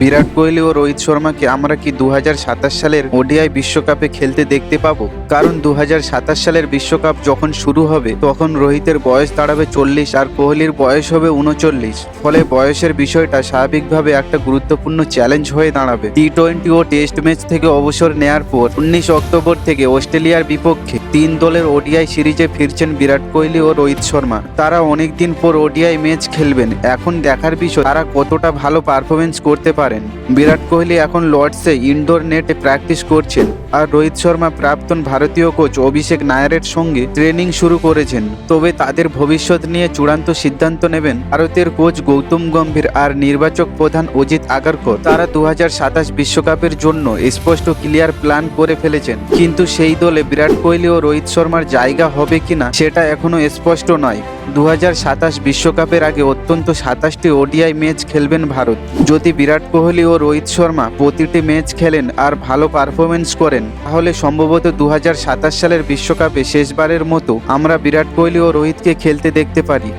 বিরাট কোহলি ও রোহিত শর্মাকে আমরা কি 2027 সালের ওডিআই বিশ্বকাপে খেলতে দেখতে পাবো? কারণ 2027 সালের বিশ্বকাপ যখন শুরু হবে তখন রোহিতের বয়স দাঁড়াবে 40 আর কোহলির বয়স হবে 39। ফলে বয়সের বিষয়টা স্বাভাবিকভাবে একটা গুরুত্বপূর্ণ চ্যালেঞ্জ হয়ে দাঁড়াবে। টি-20 ও টেস্ট ম্যাচ থেকে অবসর নেয়ার পর 19 অক্টোবর থেকে অস্ট্রেলিয়ার বিপক্ষে 3 দলের ওডিআই সিরিজে ফিরছেন বিরাট কোহলি ও রোহিত শর্মা। তারা অনেকদিন পর ওডিআই ম্যাচ খেলবেন। এখন দেখার বিষয় তারা কতটা ভালো পারফরমেন্স করতে পারেন। বিরাট কোহলি এখন লর্ডসে ইনডোর নেটে প্র্যাকটিস করছেন আর রোহিত শর্মা প্রাক্তন ভারতীয় কোচ অভিষেক নায়ারের সঙ্গে ট্রেনিং শুরু করেছেন। তবে তাদের ভবিষ্যৎ নিয়ে চূড়ান্ত সিদ্ধান্ত নেবেন ভারতের কোচ গৌতম গম্ভীর আর নির্বাচক প্রধান অজিত আগারকর। তারা 2027 বিশ্বকাপের জন্য স্পষ্ট ক্লিয়ার প্ল্যান করে ফেলেছেন, কিন্তু সেই দলে বিরাট কোহলি ও রোহিত শর্মার জায়গা হবে কিনা সেটা এখনো স্পষ্ট নয়। 2027 বিশ্বকাপের আগে অত্যন্ত 27টি ওডিআই ম্যাচ খেলবেন ভারত। যদি বিরাট কোহলি ও রোহিত শর্মা প্রতিটি ম্যাচ খেলেন আর ভালো পারফরমেন্স করেন, তাহলে সম্ভবত 2027 সালের বিশ্বকাপে শেষবারের মতো আমরা বিরাট কোহলি ও রোহিতকে খেলতে দেখতে পারি।